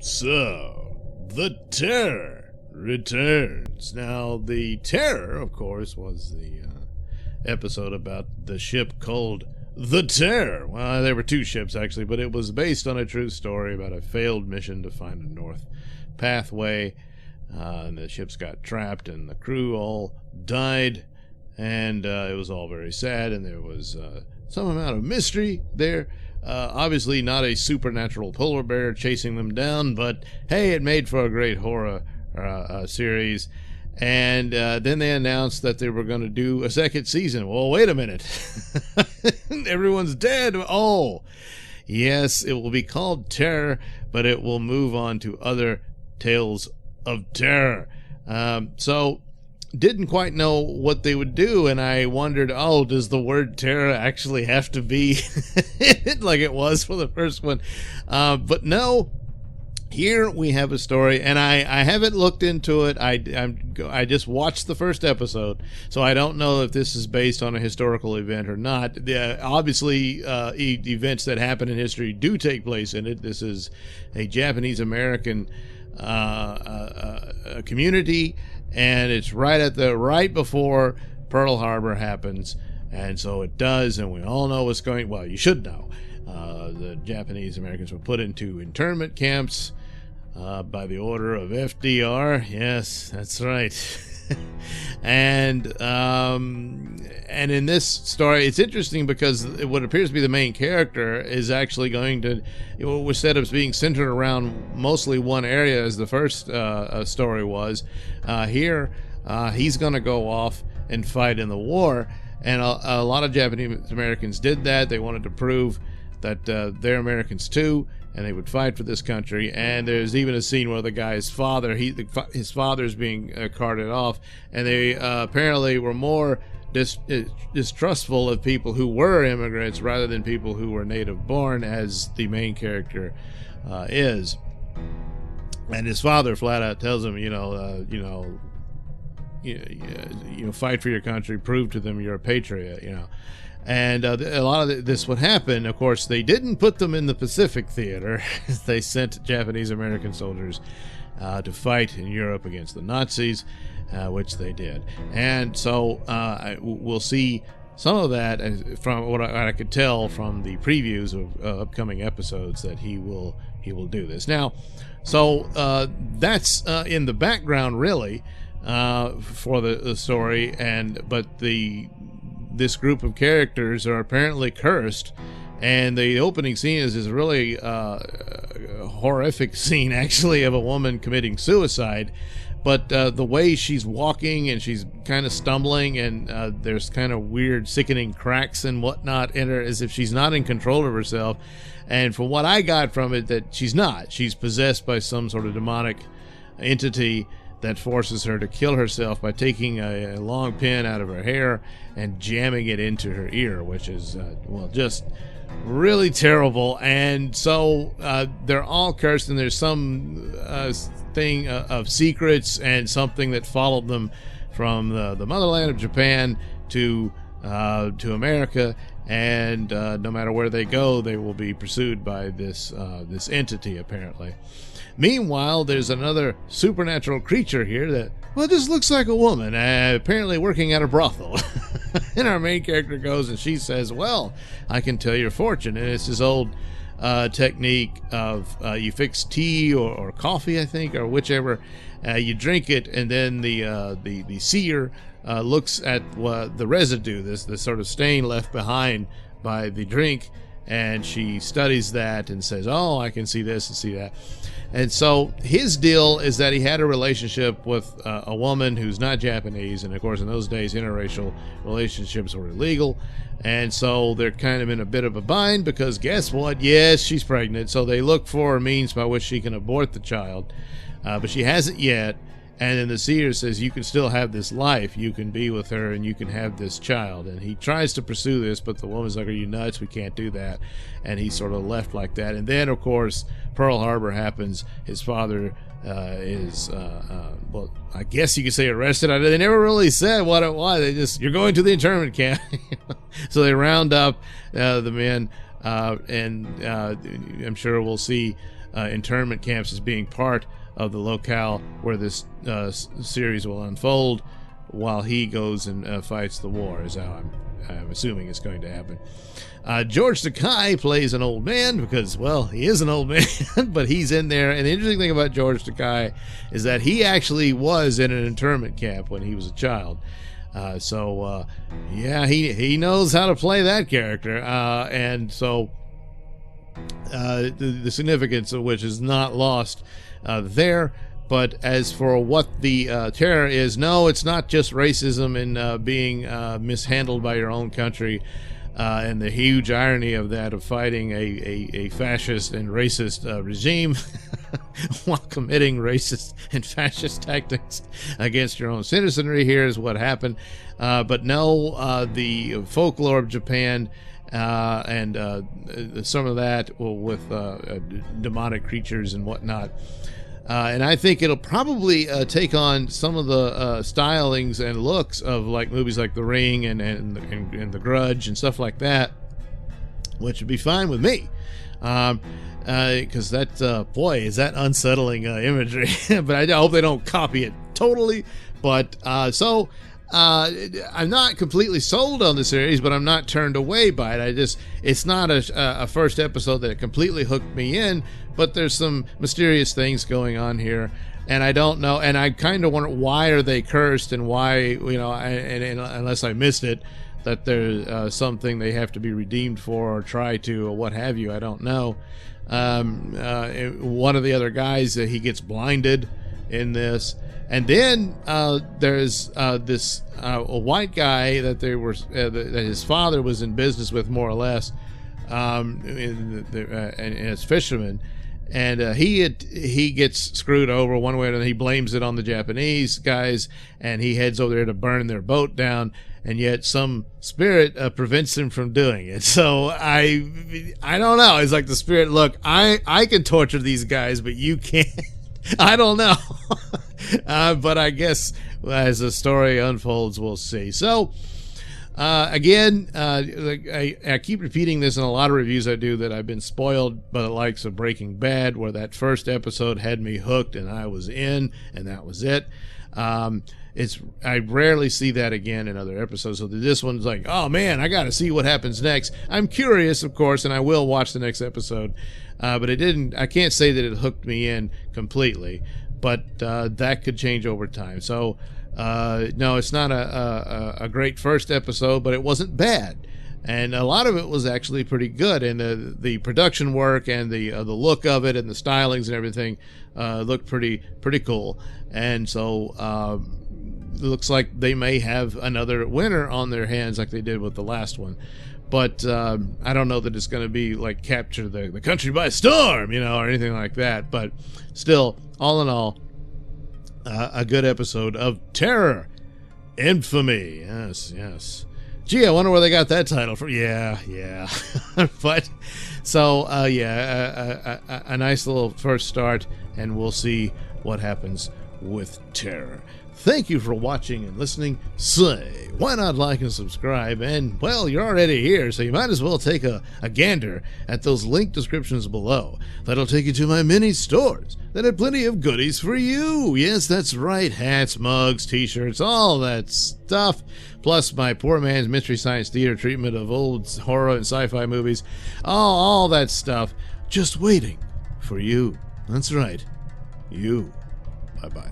So, the Terror returns. Now, the Terror, of course, was the episode about the ship called the Terror. Well, there were two ships, actually, but it was based on a true story about a failed mission to find a north pathway. And the ships got trapped, and the crew all died, and it was all very sad, and there was some amount of mystery there. Obviously not a supernatural polar bear chasing them down, but hey, it made for a great horror series. And then they announced that they were going to do a second season. Well, wait a minute. Everyone's dead. Oh, yes, it will be called Terror, but it will move on to other tales of terror. So didn't quite know what they would do, and I wondered, oh, does the word terror actually have to be like it was for the first one? But no, here we have a story, and I haven't looked into it. I just watched the first episode, so I don't know if this is based on a historical event or not. Obviously, events that happen in history do take place in it. This is a Japanese-American community, and it's right before Pearl Harbor happens, and so it does, and we all know what's going. Well, you should know. The Japanese Americans were put into internment camps by the order of FDR. Yes, that's right. And in this story, it's interesting because what appears to be the main character is actually going to, it was set up as being centered around mostly one area, as the first story was. Here, he's going to go off and fight in the war, and a lot of Japanese Americans did that. They wanted to prove that they're Americans too, and they would fight for this country. And there's even a scene where the guy's father, his father's being carted off, and they apparently were more distrustful of people who were immigrants rather than people who were native born, as the main character is. And his father flat out tells him, fight for your country, prove to them you're a patriot, And a lot of this would happen. Of course, they didn't put them in the Pacific Theater. They sent Japanese American soldiers to fight in Europe against the Nazis, which they did. And so we'll see some of that, from what I could tell from the previews of upcoming episodes, that he will do this. Now, so that's in the background, really, for the story, but this group of characters are apparently cursed, and the opening scene is this really horrific scene, actually, of a woman committing suicide. But the way she's walking, and she's kind of stumbling, and there's kind of weird, sickening cracks and whatnot in her, as if she's not in control of herself. And from what I got from it, that she's not. She's possessed by some sort of demonic entity that forces her to kill herself by taking a long pin out of her hair and jamming it into her ear, which is, just really terrible. And so they're all cursed, and there's some thing of secrets and something that followed them from the motherland of Japan to America, and no matter where they go, they will be pursued by this entity, apparently. Meanwhile, there's another supernatural creature here that, just looks like a woman, apparently working at a brothel. And our main character goes, and she says, well, I can tell your fortune. And it's this old technique of you fix tea or coffee, I think, or whichever. You drink it, and then the seer looks at the residue, this sort of stain left behind by the drink, and she studies that and says, oh, I can see this and see that. And so his deal is that he had a relationship with a woman who's not Japanese, and of course in those days interracial relationships were illegal, and so they're kind of in a bit of a bind, because guess what? Yes, she's pregnant, so they look for a means by which she can abort the child, but she hasn't yet. And then the seer says, you can still have this life, you can be with her, and you can have this child. And he tries to pursue this, but the woman's like, are you nuts? We can't do that. And he's sort of left like that. And then, of course, Pearl Harbor happens. His father is, I guess you could say arrested. They never really said what it was. They just, you're going to the internment camp. So they round up the men, and I'm sure we'll see internment camps as being part of the locale where this series will unfold, while he goes and fights the war, is how I'm assuming it's going to happen. George Takei plays an old man because, well, he is an old man, but he's in there. And the interesting thing about George Takei is that he actually was in an internment camp when he was a child. Yeah, he knows how to play that character. And so the significance of which is not lost there. But as for what the terror is, no, it's not just racism and being mishandled by your own country. And the huge irony of that, of fighting a fascist and racist regime while committing racist and fascist tactics against your own citizenry here is what happened. But no, the folklore of Japan and some of that with demonic creatures and whatnot. And I think it'll probably take on some of the stylings and looks of like movies like The Ring and The Grudge and stuff like that, which would be fine with me. Because that, boy, is that unsettling imagery. But I hope they don't copy it totally. But I'm not completely sold on the series, but I'm not turned away by it. It's not a first episode that completely hooked me in, but there's some mysterious things going on here, and I don't know, and I kind of wonder, why are they cursed, and why, and unless I missed it, that there's something they have to be redeemed for, or try to, or what have you, I don't know. One of the other guys, he gets blinded in this. And then there's this a white guy that that his father was in business with, more or less, and it's fisherman, and he gets screwed over one way or another. He blames it on the Japanese guys, and he heads over there to burn their boat down, and yet some spirit prevents him from doing it. So I don't know. It's like the spirit, look, I can torture these guys, but you can't. I don't know. But I guess as the story unfolds, we'll see. So, again, I keep repeating this in a lot of reviews I do, that I've been spoiled by the likes of Breaking Bad, where that first episode had me hooked and I was in, and that was it. I rarely see that again in other episodes. So this one's like, oh man, I got to see what happens next. I'm curious, of course, and I will watch the next episode. But I can't say that it hooked me in completely, but that could change over time. So no, it's not a great first episode, but it wasn't bad, and a lot of it was actually pretty good. And the production work and the look of it and the stylings and everything looked pretty cool. And so it looks like they may have another winner on their hands, like they did with the last one. But I don't know that it's going to be like capture the country by storm, or anything like that. But still, all in all, a good episode of terror. Infamy. Yes. Gee, I wonder where they got that title from. Yeah. But so a nice little first start, and we'll see what happens with terror. Thank you for watching and listening. Say, why not like and subscribe? And, well, you're already here, so you might as well take a gander at those link descriptions below. That'll take you to my mini stores that have plenty of goodies for you. Yes, that's right. Hats, mugs, t-shirts, all that stuff. Plus my poor man's Mystery Science Theater treatment of old horror and sci-fi movies. All that stuff just waiting for you. That's right. You. Bye-bye.